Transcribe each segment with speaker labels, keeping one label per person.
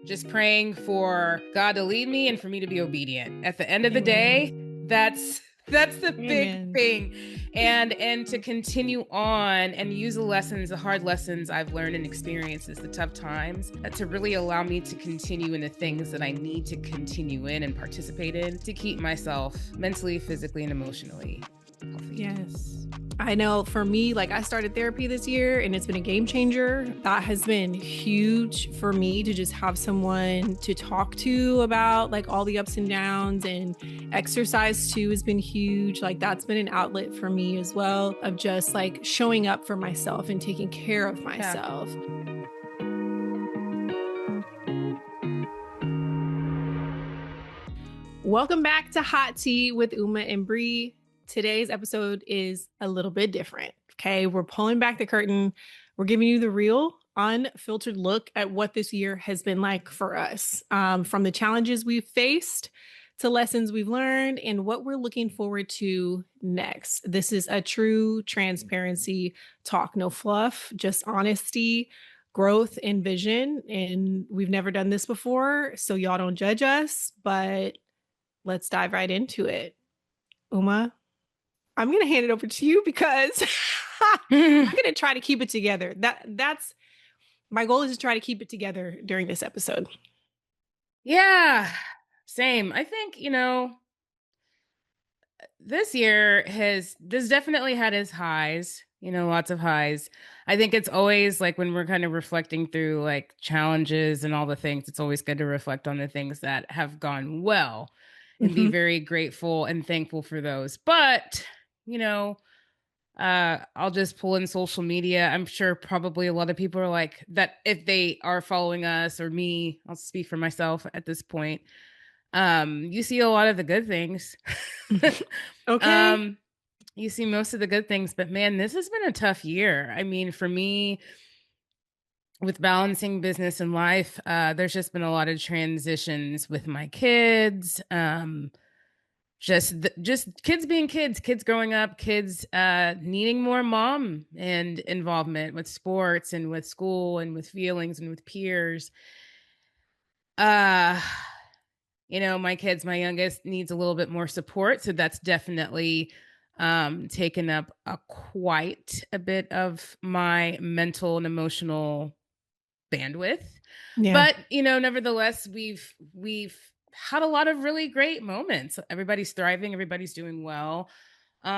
Speaker 1: just praying for God to lead me and for me to be obedient. At the end of the day, that's the big thing. And to continue on and use the lessons, the hard lessons I've learned and experiences, the tough times, to really allow me to continue in the things that I need to continue in and participate in to keep myself mentally, physically, and emotionally healthy.
Speaker 2: Yes. I know for me, like I started therapy this year and it's been a game changer. That has been huge for me to just have someone to talk to about like all the ups and downs, and exercise too has been huge. Like that's been an outlet for me as well of just like showing up for myself and taking care of myself. Yeah. Welcome back to Hot Tea with Uma and Bri. Today's episode is a little bit different. Okay. We're pulling back the curtain. We're giving you the real, unfiltered look at what this year has been like for us, from the challenges we've faced to lessons we've learned and what we're looking forward to next. This is a true transparency talk, no fluff, just honesty, growth, and vision. And we've never done this before, so y'all don't judge us, but let's dive right into it. Uma, I'm going to hand it over to you because I'm going to try to keep it together. That's my goal, is to try to keep it together during this episode.
Speaker 1: Yeah, same. I think, this year this definitely had its highs, lots of highs. I think it's always like when we're kind of reflecting through like challenges and all the things, it's always good to reflect on the things that have gone well and be very grateful and thankful for those. But I'll just pull in social media. I'm sure probably a lot of people are like that if they are following us or me. I'll speak for myself at this point. You see a lot of the good things.
Speaker 2: Okay.
Speaker 1: You see most of the good things, but man, this has been a tough year. I mean, for me, with balancing business and life, there's just been a lot of transitions with my kids. Just kids being kids growing up, kids needing more mom and involvement with sports and with school and with feelings and with peers. My youngest needs a little bit more support, so that's definitely taken up quite a bit of my mental and emotional bandwidth. Yeah. But nevertheless, we've had a lot of really great moments. Everybody's thriving. Everybody's doing well. But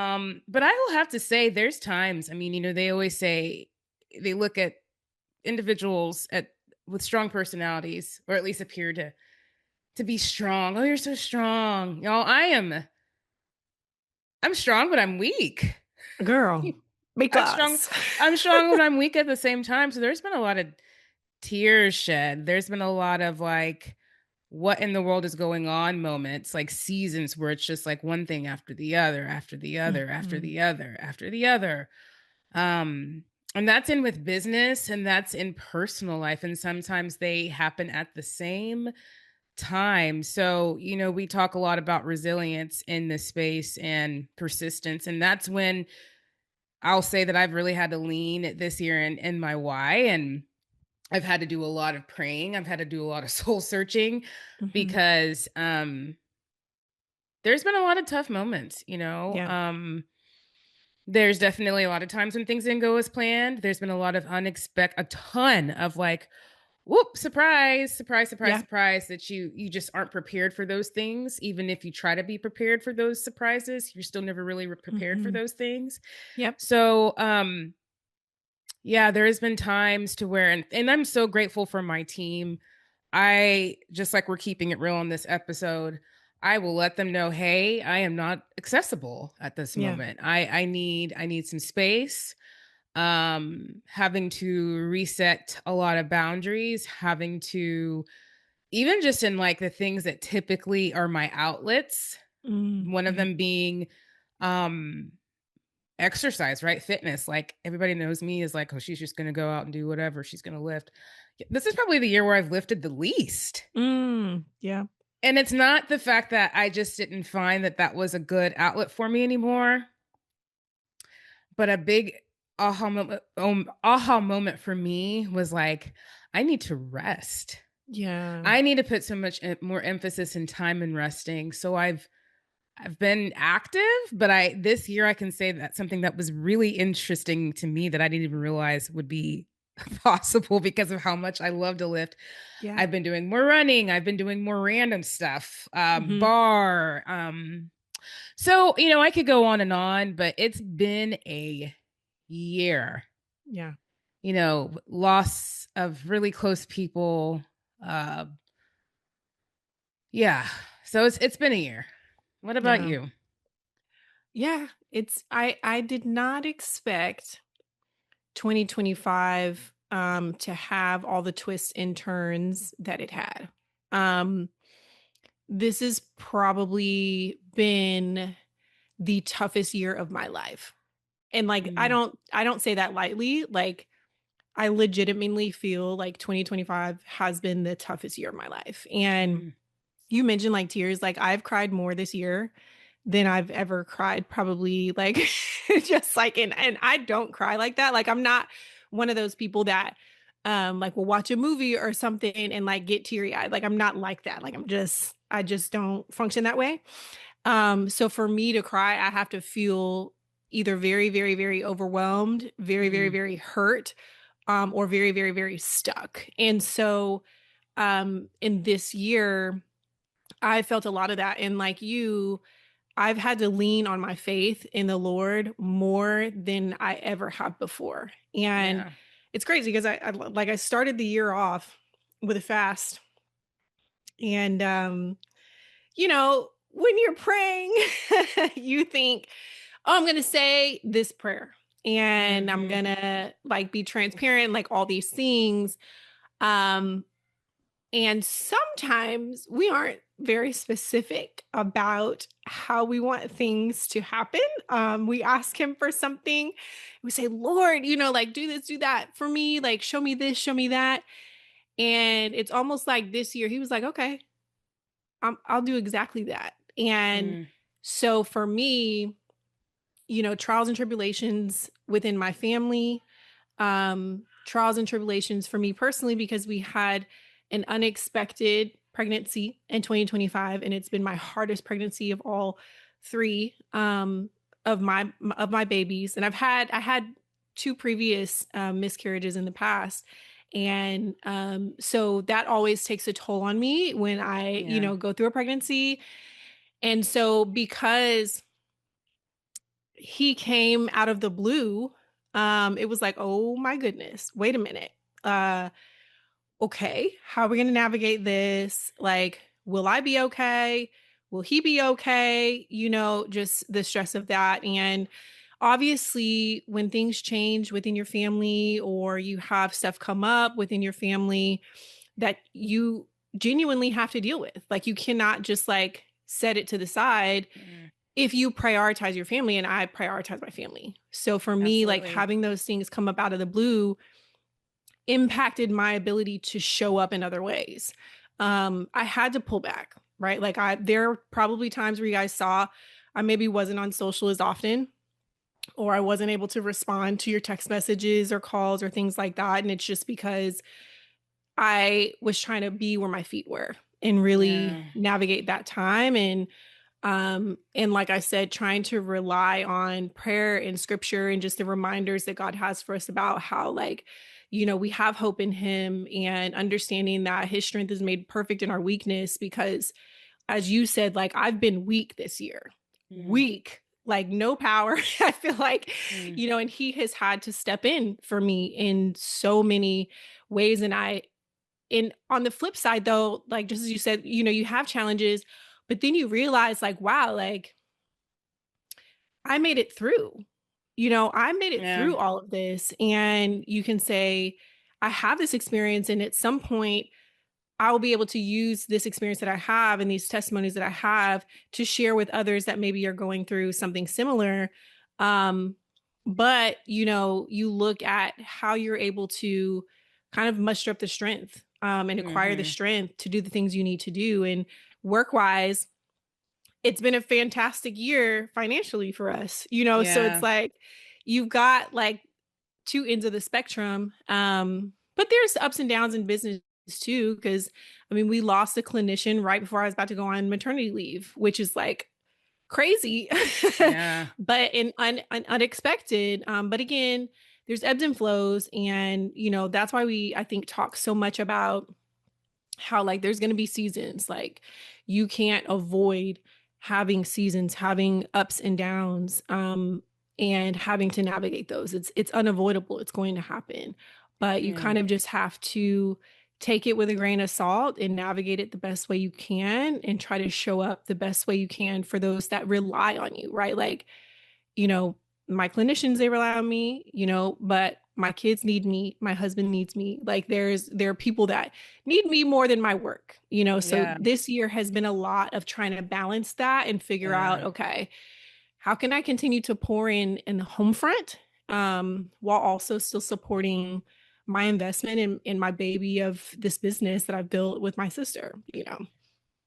Speaker 1: I will have to say there's times, they always say they look at individuals with strong personalities, or at least appear to be strong. Oh, you're so strong. Y'all, I'm strong, but I'm weak.
Speaker 2: Girl,
Speaker 1: I'm strong, but I'm weak at the same time. So there's been a lot of tears shed. There's been a lot of like, what in the world is going on moments, like seasons where it's just like one thing after the other, after the other, after the other, after the other. And that's in with business and that's in personal life. And sometimes they happen at the same time. So, we talk a lot about resilience in this space and persistence. And that's when I'll say that I've really had to lean this year in my why. And I've had to do a lot of praying. I've had to do a lot of soul searching because there's been a lot of tough moments, Yeah. There's definitely a lot of times when things didn't go as planned. There's been a lot of a ton of like, whoop, surprise, that you just aren't prepared for those things. Even if you try to be prepared for those surprises, you're still never really prepared for those things.
Speaker 2: Yep.
Speaker 1: So, yeah, there has been times to where, and I'm so grateful for my team. I, just like we're keeping it real on this episode, I will let them know, hey, I am not accessible at this moment. I need some space. Having to reset a lot of boundaries, having to, even just in like the things that typically are my outlets, one of them being, exercise, right? Fitness. Like everybody knows me as like, oh, she's just going to go out and do whatever. She's going to lift. This is probably the year where I've lifted the least.
Speaker 2: Yeah.
Speaker 1: And it's not the fact that I just didn't find that was a good outlet for me anymore. But a big aha moment for me was like, I need to rest.
Speaker 2: Yeah.
Speaker 1: I need to put so much more emphasis and time in resting. So I've been active, but I this year I can say that something that was really interesting to me that I didn't even realize would be possible because of how much I love to lift.
Speaker 2: Yeah.
Speaker 1: I've been doing more running, I've been doing more random stuff,
Speaker 2: Mhm.
Speaker 1: bar, so, I could go on, but it's been a year,
Speaker 2: Yeah.
Speaker 1: loss of really close people. Uh, yeah. So it's been a year. What about
Speaker 2: Yeah.
Speaker 1: you?
Speaker 2: Yeah. I did not expect 2025 to have all the twists and turns that it had. Um this has probably been the toughest year of my life. And like
Speaker 1: Mm,
Speaker 2: I don't say that lightly. Like I legitimately feel like 2025 has been the toughest year of my life. And
Speaker 1: mm,
Speaker 2: you mentioned like tears, like I've cried more this year than I've ever cried probably like just like and I don't cry like that. Like I'm not one of those people that like will watch a movie or something and like get teary-eyed. Like I'm not like that. Like I just don't function that way. So for me to cry, I have to feel either very, very, very overwhelmed, very, very,
Speaker 1: mm.
Speaker 2: very hurt, or very, very, very stuck. And so in this year, I felt a lot of that. And like you, I've had to lean on my faith in the Lord more than I ever have before. And
Speaker 1: Yeah.
Speaker 2: it's crazy because I started the year off with a fast. And when you're praying, you think, oh, I'm going to say this prayer and I'm
Speaker 1: Mhm.
Speaker 2: going to like be transparent, like all these things. Um, and sometimes we aren't very specific about how we want things to happen. We ask him for something. We say, Lord, like do this, do that for me. Like show me this, show me that. And it's almost like this year, he was like, okay, I'll do exactly that. And
Speaker 1: Mm,
Speaker 2: so for me, trials and tribulations within my family, trials and tribulations for me personally, because we had an unexpected pregnancy in 2025, and it's been my hardest pregnancy of all three of my babies. And I had two previous miscarriages in the past. And so that always takes a toll on me when I,
Speaker 1: yeah.
Speaker 2: go through a pregnancy. And so because he came out of the blue, it was like, "Oh my goodness, wait a minute. Uh, okay, how are we gonna navigate this? Like, will I be okay? Will he be okay?" Just the stress of that. And obviously, when things change within your family or you have stuff come up within your family that you genuinely have to deal with, like you cannot just like set it to the side
Speaker 1: Mm,
Speaker 2: if you prioritize your family, and I prioritize my family. So for me, like
Speaker 1: absolutely.
Speaker 2: having those things come up out of the blue impacted my ability to show up in other ways. I had to pull back, right? Like there are probably times where you guys saw I maybe wasn't on social as often, or I wasn't able to respond to your text messages or calls or things like that. And it's just because I was trying to be where my feet were and really
Speaker 1: Yeah.
Speaker 2: navigate that time. And like I said, trying to rely on prayer and scripture and just the reminders that God has for us about how, like, we have hope in him, and understanding that his strength is made perfect in our weakness. Because as you said, like I've been weak this year,
Speaker 1: Mm,
Speaker 2: weak, like no power. I feel like,
Speaker 1: mm,
Speaker 2: and he has had to step in for me in so many ways. And on the flip side though, like just as you said, you have challenges, but then you realize like, wow, like I made it through. I made it
Speaker 1: yeah.
Speaker 2: through all of this. And you can say, I have this experience, and at some point I'll be able to use this experience that I have and these testimonies that I have to share with others that maybe are going through something similar. Um, but you look at how you're able to kind of muster up the strength, and acquire the
Speaker 1: Mhm.
Speaker 2: strength to do the things you need to do. And work wise, it's been a fantastic year financially for us. So it's
Speaker 1: Yeah.
Speaker 2: like you've got like two ends of the spectrum. But there's ups and downs in business too, because I mean, we lost a clinician right before I was about to go on maternity leave, which is like crazy,
Speaker 1: Yeah.
Speaker 2: but unexpected. But again, there's ebbs and flows, and that's why I think talk so much about how like there's going to be seasons. Like you can't avoid having seasons, having ups and downs, and having to navigate those. It's unavoidable. It's going to happen, but you
Speaker 1: Yeah.
Speaker 2: kind of just have to take it with a grain of salt and navigate it the best way you can and try to show up the best way you can for those that rely on you, right? Like, you know, my clinicians, they rely on me, but my kids need me, my husband needs me. Like there are people that need me more than my work, So
Speaker 1: Yeah.
Speaker 2: this year has been a lot of trying to balance that and figure out,
Speaker 1: Yeah.
Speaker 2: okay, how can I continue to pour in the home front, while also still supporting my investment in my baby of this business that I've built with my sister.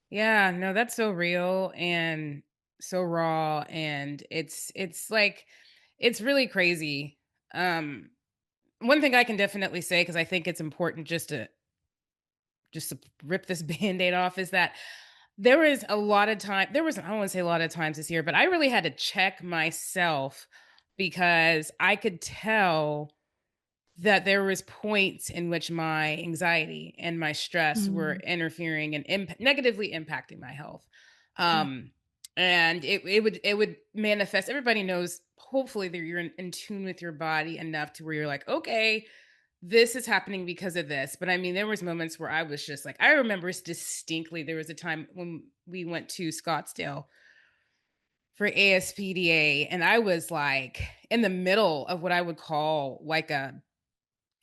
Speaker 1: Yeah, no, that's so real and so raw, and it's like it's really crazy. Um One thing I can definitely say, because I think it's important just to rip this band-aid off, is that there was a lot of time there was I don't want to say a lot of times this year, but I really had to check myself because I could tell that there was points in which my anxiety and my stress were
Speaker 2: Mm,
Speaker 1: interfering and negatively impacting my health.
Speaker 2: yeah.
Speaker 1: Um, and it would manifest. Everybody knows, hopefully, that you're in tune with your body enough to where you're like, okay, this is happening because of this. But I mean, there was moments where I was just like, I remember distinctly there was a time when we went to Scottsdale for ASPDA, and I was like in the middle of what I would call like a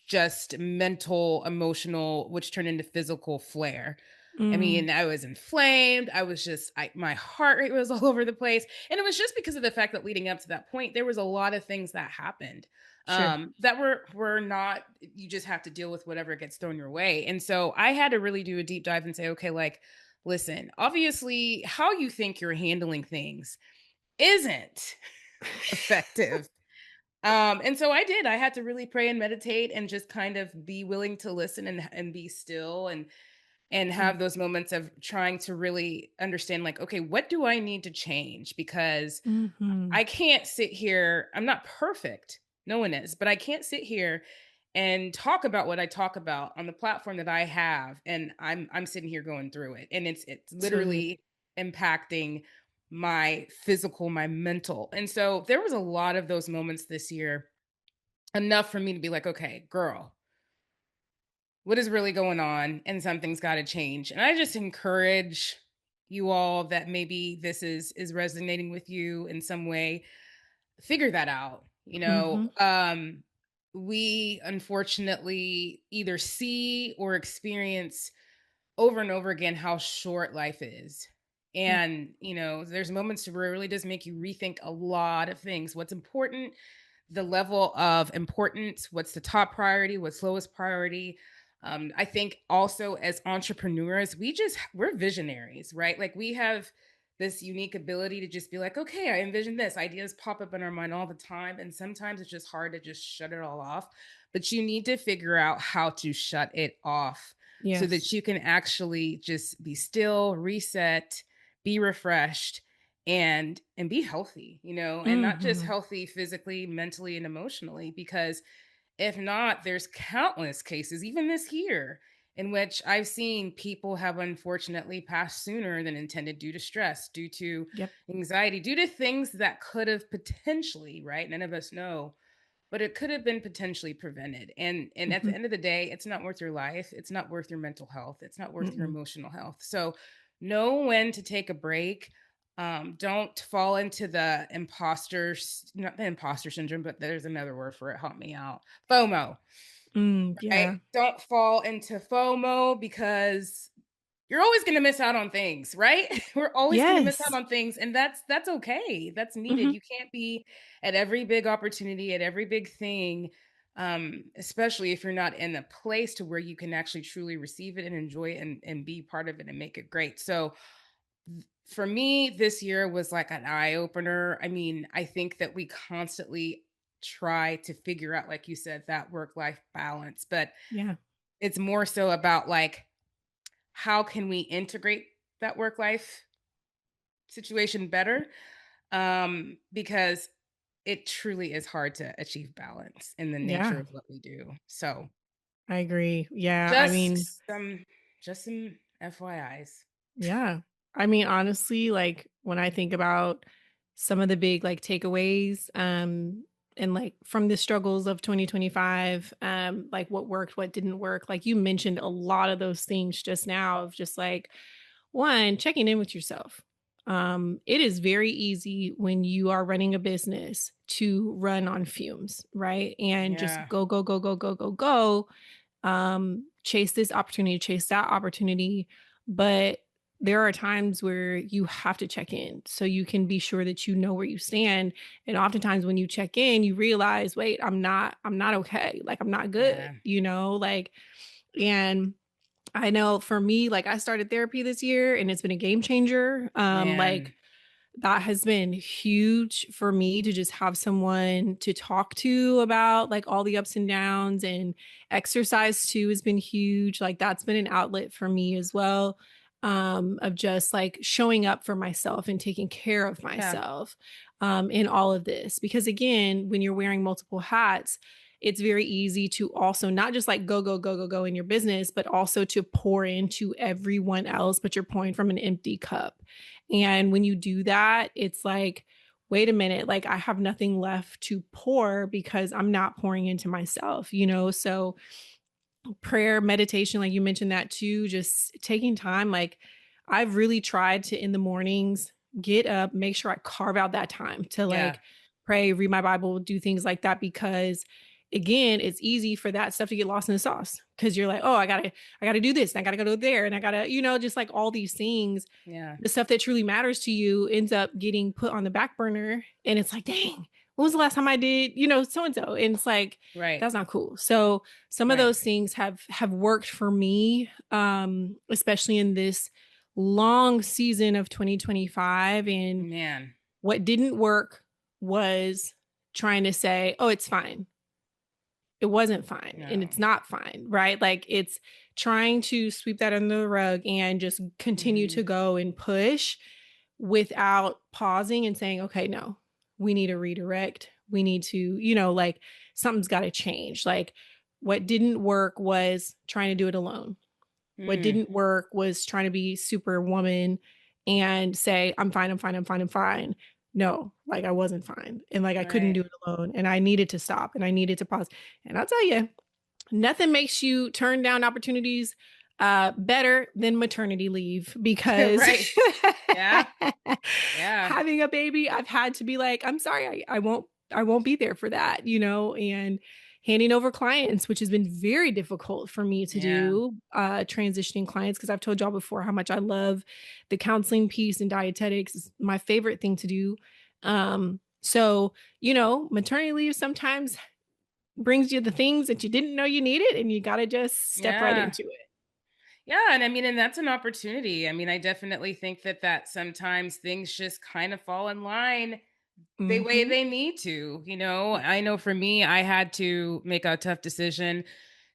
Speaker 1: just mental, emotional, which turned into physical flare. I
Speaker 2: Mm,
Speaker 1: mean, I was inflamed. I was just, my heart rate was all over the place. And it was just because of the fact that leading up to that point, there was a lot of things that happened
Speaker 2: sure.
Speaker 1: that were not, you just have to deal with whatever gets thrown your way. And so I had to really do a deep dive and say, okay, like, listen, obviously, how you think you're handling things isn't effective. And so I did. I had to really pray and meditate and just kind of be willing to listen and be still and
Speaker 2: Mm,
Speaker 1: have those moments of trying to really understand, like, okay, what do I need to change? Because
Speaker 2: mhm.
Speaker 1: I can't sit here. I'm not perfect. No one is, but I can't sit here and talk about what I talk about on the platform that I have, and I'm sitting here going through it, and it's
Speaker 2: Absolutely.
Speaker 1: literally impacting my physical, my mental. And so there was a lot of those moments this year, enough for me to be like, okay, girl, what is really going on? And something's got to change. And I just encourage you all that maybe this is resonating with you in some way, figure that out.
Speaker 2: Mhm.
Speaker 1: We unfortunately either see or experience over and over again how short life is.
Speaker 2: Yep.
Speaker 1: And, there's moments where it really does make you rethink a lot of things. What's important, the level of importance, what's the top priority, what's lowest priority. I think also as entrepreneurs, we're visionaries, right? Like we have this unique ability to just be like, okay, I envision this. Ideas pop up in our mind all the time. And sometimes it's just hard to just shut it all off. But you need to figure out how to shut it off so
Speaker 2: Yes.
Speaker 1: that you can actually just be still, reset, be refreshed, and be healthy, and not just
Speaker 2: Mhm.
Speaker 1: healthy physically, mentally, and emotionally, because if not, there's countless cases even this year in which I've seen people have unfortunately passed sooner than intended due to stress, due to
Speaker 2: Yep.
Speaker 1: anxiety, due to things that could have potentially, right? None of us know, but it could have been potentially prevented. And at the
Speaker 2: Mhm.
Speaker 1: end of the day, it's not worth your life, it's not worth your mental health, it's not worth your
Speaker 2: Mm-mm.
Speaker 1: emotional health. So know when to take a break. Don't fall into not the imposter syndrome, but there's another word for it, help me out. FOMO. Right?
Speaker 2: Yeah.
Speaker 1: Don't fall into FOMO, because you're always going to miss out on things, right? We're always going to miss out
Speaker 2: Yes.
Speaker 1: on things, and that's okay. That's needed.
Speaker 2: Mhm.
Speaker 1: You can't be at every big opportunity, at every big thing, especially if you're not in a place to where you can actually truly receive it and enjoy it and be part of it and make it great. So for me, this year was like an eye opener. I mean, I think that we constantly try to figure out, like you said, that work life balance, but
Speaker 2: Yeah.
Speaker 1: it's more so about like how can we integrate that work life situation better, because it truly is hard to achieve balance in the nature
Speaker 2: Yeah,
Speaker 1: of what we do. So
Speaker 2: I agree. Yeah, I mean,
Speaker 1: just some just some FYIs.
Speaker 2: yeah. I mean, honestly, like when I think about some of the big like takeaways, and like from the struggles of 2025, like what worked, what didn't work. Like you mentioned a lot of those things just now of just like one, checking in with yourself. It is very easy when you are running a business to run on fumes, right? And just
Speaker 1: Yeah.
Speaker 2: go, go, go, go, go, go, go, chase this opportunity, chase that opportunity. But there are times where you have to check in so you can be sure that you know where you stand. And oftentimes when you check in, you realize, wait, I'm not okay. Like I'm not good,
Speaker 1: Yeah.
Speaker 2: like, and I know for me, like I started therapy this year and it's been a game changer. Like
Speaker 1: Man.
Speaker 2: that has been huge for me to just have someone to talk to about like all the ups and downs, and exercise too has been huge. Like that's been an outlet for me as well, of just like showing up for myself and taking care of
Speaker 1: Yeah.
Speaker 2: myself, in all of this. Because again, when you're wearing multiple hats, it's very easy to also not just like go, go, go, go, go in your business, but also to pour into everyone else, but you're pouring from an empty cup. And when you do that, it's like, wait a minute, like I have nothing left to pour because I'm not pouring into myself, So prayer, meditation, like you mentioned that too, just taking time. Like I've really tried to in the mornings get up, make sure I carve out that time to
Speaker 1: Yeah.
Speaker 2: like pray, read my Bible, do things like that, because again, it's easy for that stuff to get lost in the sauce because you're like, oh, I gotta do this, and I gotta go there, and I gotta, just like all these things.
Speaker 1: Yeah.
Speaker 2: The stuff that truly matters to you ends up getting put on the back burner. And it's like, dang, when was the last time I did, so and so? And it's like,
Speaker 1: Right.
Speaker 2: that's not cool. So some of
Speaker 1: Right.
Speaker 2: those things have worked for me, especially in this long season of 2025. And
Speaker 1: Man.
Speaker 2: what didn't work was trying to say, oh, it's fine. It wasn't fine and
Speaker 1: No.
Speaker 2: it's not fine, right? Like it's trying to sweep that under the rug and just continue to
Speaker 1: Mhm.
Speaker 2: go and push without pausing and saying, okay, no, we need to redirect. We need to, like something's got to change. Like what didn't work was trying to do it alone. What
Speaker 1: Mm.
Speaker 2: didn't work was trying to be superwoman and say, I'm fine, I'm fine, I'm fine, I'm fine. No, like I wasn't fine. And like I couldn't
Speaker 1: Right.
Speaker 2: do it alone. And I needed to stop and I needed to pause. And I'll tell you, nothing makes you turn down opportunities better than maternity leave, because
Speaker 1: Right. Yeah. Yeah.
Speaker 2: having a baby, I've had to be like, I'm sorry, I won't be there for that, and handing over clients, which has been very difficult for me to
Speaker 1: Yeah.
Speaker 2: do, transitioning clients, because I've told y'all before how much I love the counseling piece, and dietetics is my favorite thing to do. So, maternity leave sometimes brings you the things that you didn't know you needed, and you got to just step right
Speaker 1: Yeah.
Speaker 2: into it.
Speaker 1: Yeah, and I mean, and that's an opportunity. I mean, I definitely think that sometimes things just kind of fall in line the way
Speaker 2: Mhm.
Speaker 1: they need to, you know? I know for me, I had to make a tough decision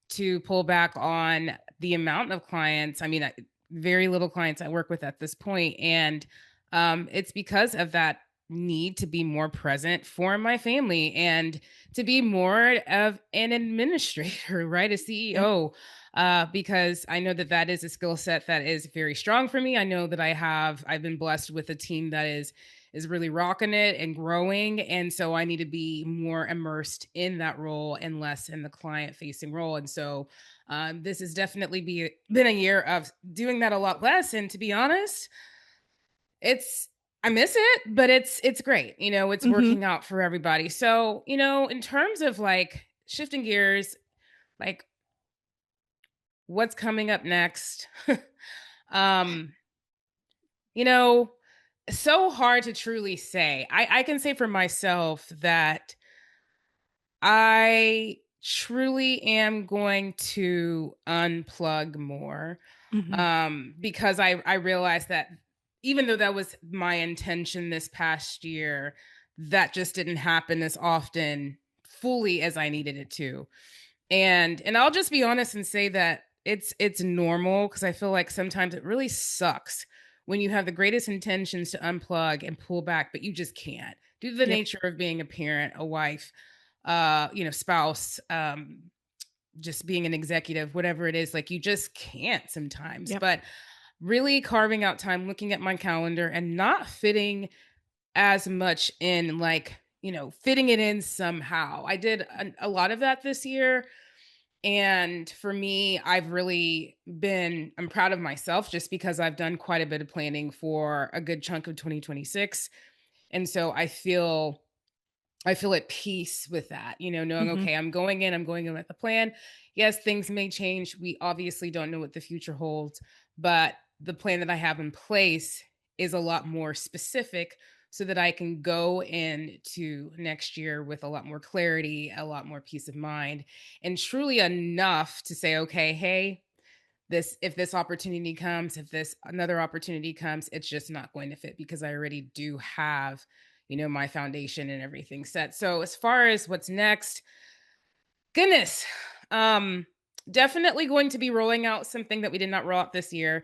Speaker 1: to pull back on the amount of clients. I mean, very little clients I work with at this point, and it's because of that need to be more present for my family and to be more of an administrator, right? A
Speaker 2: Yep.
Speaker 1: CEO, because I know that is a skill set that is very strong for me. I know that I've been blessed with a team that is really rocking it and growing. And so I need to be more immersed in that role and less in the client facing role. And so this has definitely been a year of doing that a lot less. And to be honest, it's I miss it, but it's great. You know, it's
Speaker 2: Mhm.
Speaker 1: working out for everybody. So, you know, in terms of like shifting gears, like what's coming up next? um, you know, so hard to truly say. I can say for myself that I truly am going to unplug more,
Speaker 2: Mhm.
Speaker 1: because I realized that even though that was my intention this past year, that just didn't happen as often fully as I needed it to. And I'll just be honest and say that it's normal, because I feel like sometimes it really sucks when you have the greatest intentions to unplug and pull back, but you just can't. Due to the
Speaker 2: Yep.
Speaker 1: nature of being a parent, a wife, spouse, just being an executive, whatever it is, like you just can't sometimes.
Speaker 2: Yep.
Speaker 1: But really carving out time, looking at my calendar and not fitting as much in, like, fitting it in somehow. I did a lot of that this year. And for me, I'm proud of myself just because I've done quite a bit of planning for a good chunk of 2026. And so I feel at peace with that, knowing,
Speaker 2: Hmm.
Speaker 1: okay, I'm going in with a plan. Yes, things may change. We obviously don't know what the future holds, but the plan that I have in place is a lot more specific so that I can go into next year with a lot more clarity, a lot more peace of mind, and truly enough to say, okay, hey, if this opportunity comes, if this another opportunity comes, it's just not going to fit because I already do have, my foundation and everything set. So as far as what's next, goodness, um, definitely going to be rolling out something that we did not roll out this year,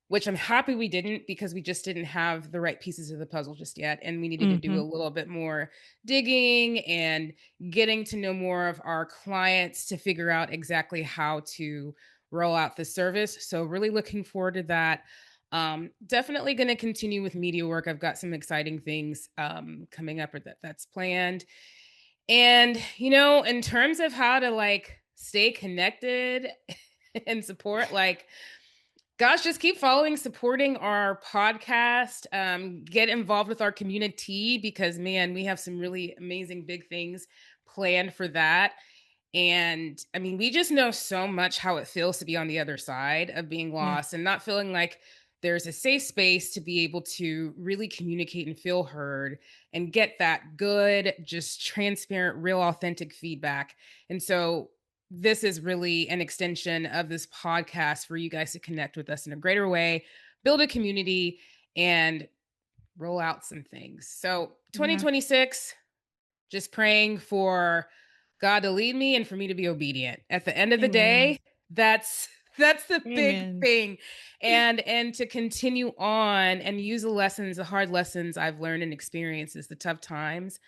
Speaker 1: which I'm happy we didn't, because we just didn't have the right pieces of the puzzle just yet. And we needed to do
Speaker 2: Hmm.
Speaker 1: a little bit more digging and getting to know more of our clients to figure out exactly how to roll out the service. So, really looking forward to that. Definitely going to continue with media work. I've got some exciting things coming up, or that's planned. And, in terms of how to like stay connected and support, like, gosh, just keep following, supporting our podcast. Get involved with our community, because, man, we have some really amazing big things planned for that. And I mean, we just know so much how it feels to be on the other side of being
Speaker 2: Yeah.
Speaker 1: lost and not feeling like there's a safe space to be able to really communicate and feel heard and get that good, just transparent, real, authentic feedback. And so, this is really an extension of this podcast for you guys to connect with us in a greater way, build a community, and roll out some things. So,
Speaker 2: Yeah.
Speaker 1: 2026, just praying for God to lead me and for me to be obedient. At the end of the
Speaker 2: Amen.
Speaker 1: day, that's that's the big
Speaker 2: Amen.
Speaker 1: thing. And to continue on and use the lessons, the hard lessons I've learned and experiences, the tough times,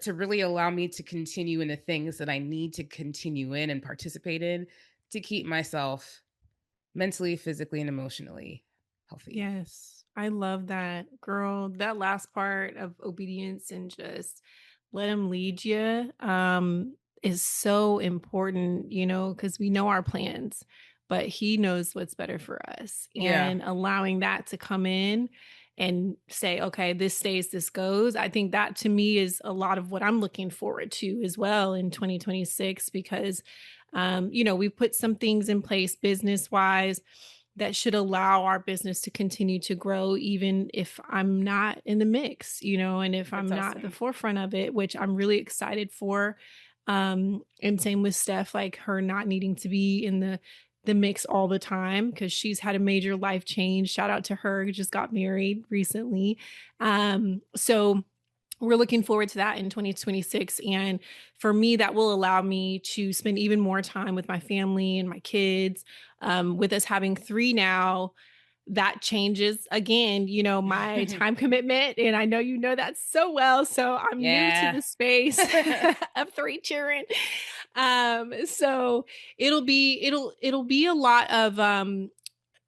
Speaker 1: to really allow me to continue in the things that I need to continue in and participate in to keep myself mentally, physically, and emotionally healthy.
Speaker 2: Yes, I love that. Girl, that last part of obedience and just let him lead you is so important, because we know our plans, but he knows what's better for us.
Speaker 1: Yeah,
Speaker 2: And allowing that to come in and say, okay, this stays, this goes. I think that to me is a lot of what I'm looking forward to as well in 2026, because we put some things in place business wise that should allow our business to continue to grow, even if I'm not in the mix, and if
Speaker 1: that's
Speaker 2: I'm not at the
Speaker 1: awesome.
Speaker 2: forefront of it, which I'm really excited for. And same with Steph, like her not needing to be in the mix all the time because she's had a major life change. Shout out to her who just got married recently. So we're looking forward to that in 2026. And for me, that will allow me to spend even more time with my family and my kids. With us having three now, that changes again, my time commitment. And I know you know that so well. So I'm new to
Speaker 1: Yeah.
Speaker 2: the space of three children. So it'll be a lot of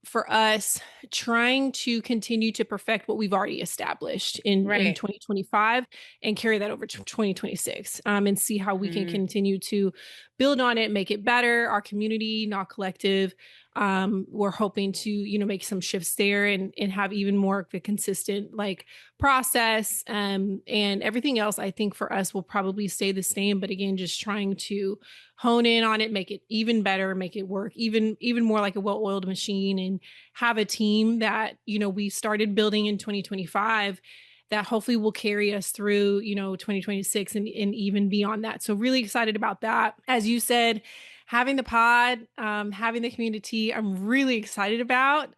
Speaker 2: for us trying to continue to perfect what we've already established in
Speaker 1: Right.
Speaker 2: 2025 and carry that over to 2026, and see how we can
Speaker 1: Mhm.
Speaker 2: continue to build on it, make it better. Our community, not collective, we're hoping to make some shifts there and have even more of a consistent like process, and everything else I think for us will probably stay the same, but again just trying to hone in on it, make it even better, make it work even more like a well-oiled machine, and have a team that we started building in 2025 that hopefully will carry us through 2026 and even beyond that. So really excited about that. As you said, having the pod, having the community, I'm really excited about,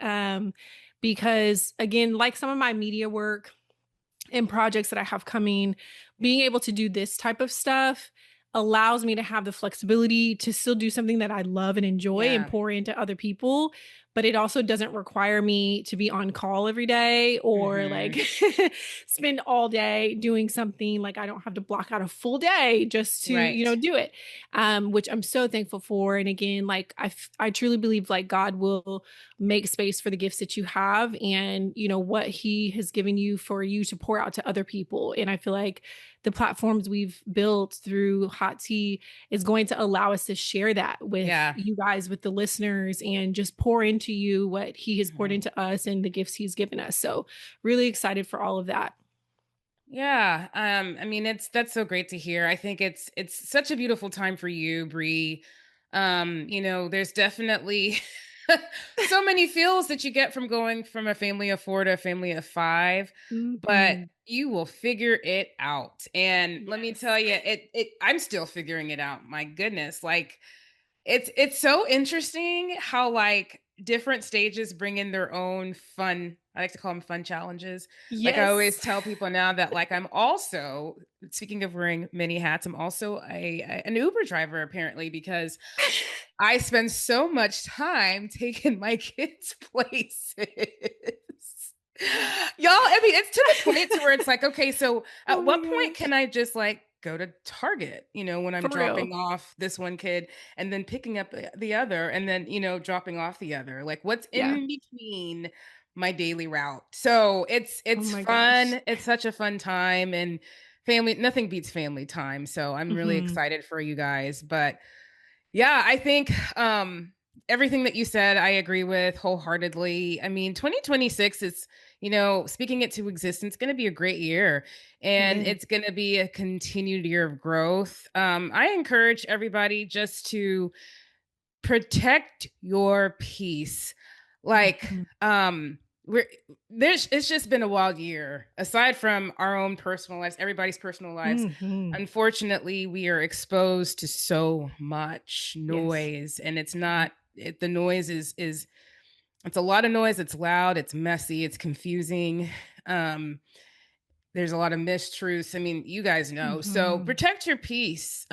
Speaker 2: because again, like some of my media work and projects that I have coming, being able to do this type of stuff allows me to have the flexibility to still do something that I love and enjoy and
Speaker 1: Yeah.
Speaker 2: pour into other people. But it also doesn't require me to be on call every day or like
Speaker 1: Mhm.
Speaker 2: spend all day doing something. Like I don't have to block out a full day just to,
Speaker 1: Right.
Speaker 2: do it. Which I'm so thankful for. And again, like I truly believe like God will make space for the gifts that you have and, what he has given you for you to pour out to other people. And I feel like the platforms we've built through Hot Tea is going to allow us to share that with
Speaker 1: Yeah.
Speaker 2: you guys, with the listeners, and just pour into you what he has poured
Speaker 1: Mhm.
Speaker 2: into us and the gifts he's given us. So, really excited for all of that.
Speaker 1: Yeah, I mean, that's so great to hear. I think it's such a beautiful time for you, Bree. There's definitely so many feels that you get from going from a family of four to a family of five, but
Speaker 2: Mhm.
Speaker 1: you will figure it out. And let me tell
Speaker 2: Yes.
Speaker 1: you, it I'm still figuring it out. My goodness, like it's so interesting how like different stages bring in their own fun. I like to call them fun challenges. Like I always
Speaker 2: Yes.
Speaker 1: tell people now that like I'm also, speaking of wearing many hats, I'm also an Uber driver apparently because I spend so much time taking my kids places. Y'all, I mean, it's to the point to where it's like, okay, so
Speaker 2: Oh
Speaker 1: at
Speaker 2: my
Speaker 1: what point
Speaker 2: gosh.
Speaker 1: can I just like go to Target, when I'm
Speaker 2: For real.
Speaker 1: dropping off this one kid and then picking up the other and then, dropping off the other? Like what's
Speaker 2: Yeah.
Speaker 1: in between my daily route? So it's
Speaker 2: Oh
Speaker 1: it's
Speaker 2: my gosh.
Speaker 1: fun. It's such a fun time and family, nothing beats family time. So I'm really
Speaker 2: Mhm.
Speaker 1: excited for you guys. But yeah, I think everything that you said, I agree with wholeheartedly. I mean, 2026 is, speaking it to existence, going to be a great year
Speaker 2: It
Speaker 1: and
Speaker 2: is.
Speaker 1: it's going to be a continued year of growth. I encourage everybody just to protect your peace. Like,
Speaker 2: Mhm.
Speaker 1: we're there's it's just been a wild year. Aside from our own personal lives, everybody's personal lives.
Speaker 2: Mhm.
Speaker 1: Unfortunately, we are exposed to so much
Speaker 2: Yes.
Speaker 1: noise, and it's not the noise is it's a lot of noise, it's loud, it's messy, it's confusing. Um, there's a lot of mistruths. I mean, you guys know. So
Speaker 2: Mhm.
Speaker 1: protect your peace.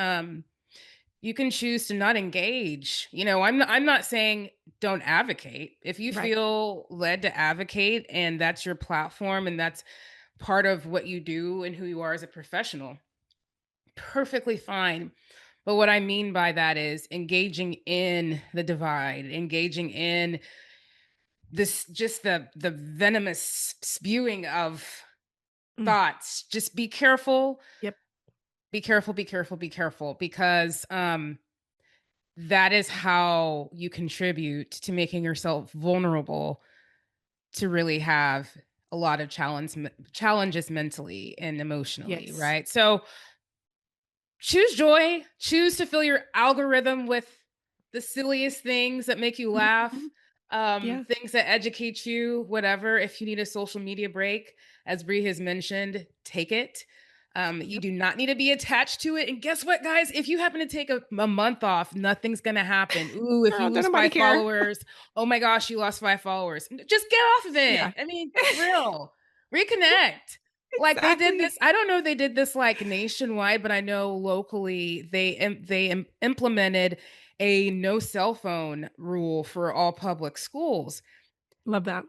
Speaker 1: You can choose to not engage. I'm not saying don't advocate. If you
Speaker 2: Right.
Speaker 1: feel led to advocate and that's your platform and that's part of what you do and who you are as a professional, perfectly fine. But what I mean by that is engaging in the divide, engaging in this just the venomous spewing of
Speaker 2: Mm.
Speaker 1: thoughts. Just be careful,
Speaker 2: Yep.
Speaker 1: be careful, be careful, be careful because that is how you contribute to making yourself vulnerable to really have a lot of challenges mentally and emotionally,
Speaker 2: Yes.
Speaker 1: right? So choose joy, choose to fill your algorithm with the silliest things that make you laugh,
Speaker 2: Mhm. Yeah.
Speaker 1: things that educate you, whatever. If you need a social media break, as Brie has mentioned, take it. You
Speaker 2: Yep.
Speaker 1: do not need to be attached to it. And guess what, guys? If you happen to take a month off, nothing's going to happen. Ooh, if
Speaker 2: Girl,
Speaker 1: you
Speaker 2: don't
Speaker 1: lose
Speaker 2: nobody
Speaker 1: five
Speaker 2: care.
Speaker 1: followers, oh my gosh, you lost 5 followers. Just get off of
Speaker 2: Yeah.
Speaker 1: it. I mean, for real, reconnect. Like they did this,
Speaker 2: Exactly.
Speaker 1: I don't know if they did this like nationwide, but I know locally they implemented a no cell phone rule for all public schools.
Speaker 2: Love that.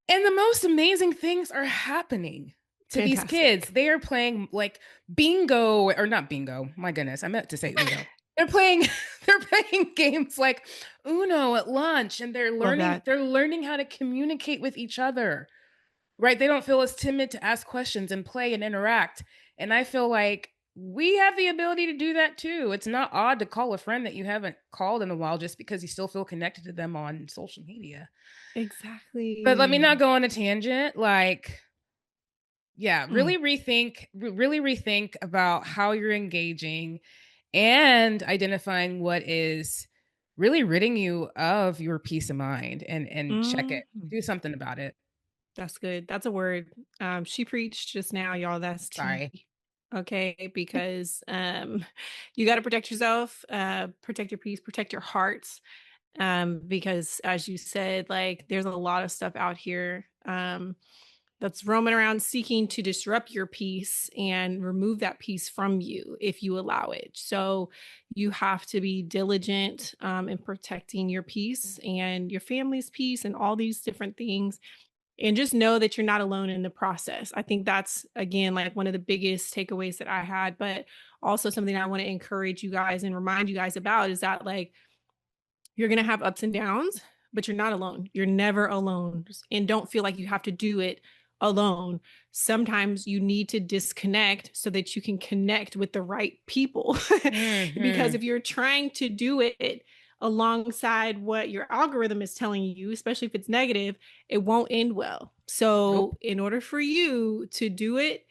Speaker 1: And the most amazing things are happening to these kids.
Speaker 2: Fantastic.
Speaker 1: They are playing like bingo or not bingo. My goodness, I meant to say Uno. They're playing they're playing games like Uno at lunch and they're
Speaker 2: Love
Speaker 1: learning
Speaker 2: that.
Speaker 1: they're learning how to communicate with each other. Right? They don't feel as timid to ask questions and play and interact. And I feel like we have the ability to do that too. It's not odd to call a friend that you haven't called in a while just because you still feel connected to them on social media. But let me not
Speaker 2: Exactly.
Speaker 1: go on a tangent. Like, yeah,
Speaker 2: Mm.
Speaker 1: really rethink about how you're engaging and identifying what is really ridding you of your peace of mind and check it.
Speaker 2: Mhm.
Speaker 1: Do something about it.
Speaker 2: That's good. That's a word. She preached just now, y'all. That's tea.
Speaker 1: Sorry.
Speaker 2: Okay, because you got to protect yourself, protect your peace, protect your hearts. Because as you said, like there's a lot of stuff out here that's roaming around seeking to disrupt your peace and remove that peace from you if you allow it. So you have to be diligent in protecting your peace and your family's peace and all these different things. And just know that you're not alone in the process. I think that's, again, like one of the biggest takeaways that I had, but also something I want to encourage you guys and remind you guys about is that, like, you're going to have ups and downs, but you're not alone. You're never alone. And don't feel like you have to do it alone. Sometimes you need to disconnect so that you can connect with the right people. Because
Speaker 1: Mm-hmm.
Speaker 2: if you're trying to do it alongside what your algorithm is telling you, especially if it's negative, it won't end well.
Speaker 1: Nope.
Speaker 2: So, in order for you to do it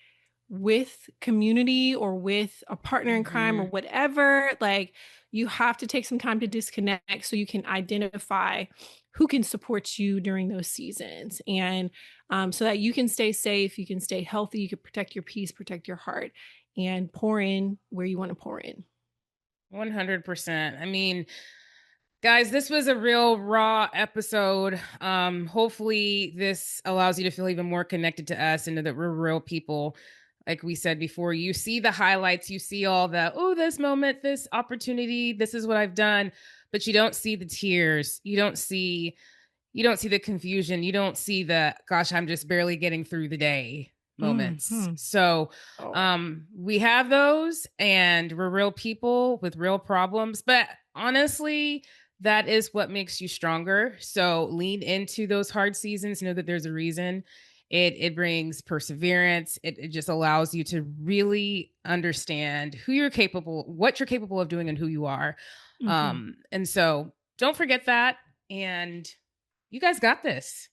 Speaker 2: with community or with a partner in crime or
Speaker 1: Mm-hmm.
Speaker 2: whatever, like, you have to take some time to disconnect so you can identify who can support you during those seasons, and so that you can stay safe, you can stay healthy, you can protect your peace, protect your heart, and pour in where you want to pour in.
Speaker 1: 100%. I mean, guys, this was a real raw episode. Hopefully this allows you to feel even more connected to us and that we're real people. Like we said before, you see the highlights, you see all the, oh, this moment, this opportunity, this is what I've done, but you don't see the tears. You don't see the confusion. You don't see the, gosh, I'm just barely getting through the day moments.
Speaker 2: Mm-hmm.
Speaker 1: So
Speaker 2: Oh,
Speaker 1: we have those and we're real people with real problems. But honestly, that is what makes you stronger. So lean into those hard seasons. Know that there's a reason. It brings perseverance. It just allows you to really understand who you're capable, what you're capable of doing, and who you are.
Speaker 2: mm-hmm.
Speaker 1: And so don't forget that. And you guys got this.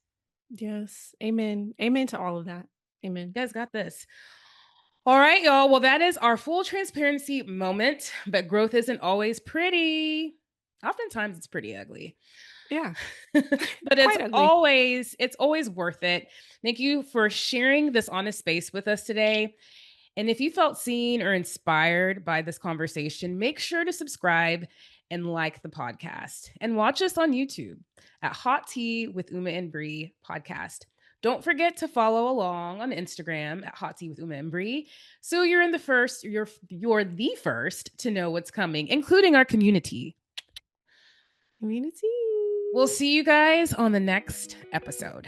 Speaker 2: Yes, amen, amen to all of that. Amen.
Speaker 1: You guys got this. All right, y'all. Well, that is our full transparency moment, but growth isn't always pretty. Oftentimes it's pretty ugly.
Speaker 2: Yeah.
Speaker 1: But it's
Speaker 2: Quite ugly.
Speaker 1: always worth it. Thank you for sharing this honest space with us today. And if you felt seen or inspired by this conversation, make sure to subscribe and like the podcast and watch us on YouTube at Hot Tea with Uma and Bri podcast. Don't forget to follow along on Instagram at Hot Tea with Uma and Bri. So you're the first to know what's coming, including our community.
Speaker 2: Community.
Speaker 1: We'll see you guys on the next episode.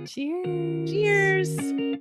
Speaker 2: Cheers.
Speaker 1: Cheers.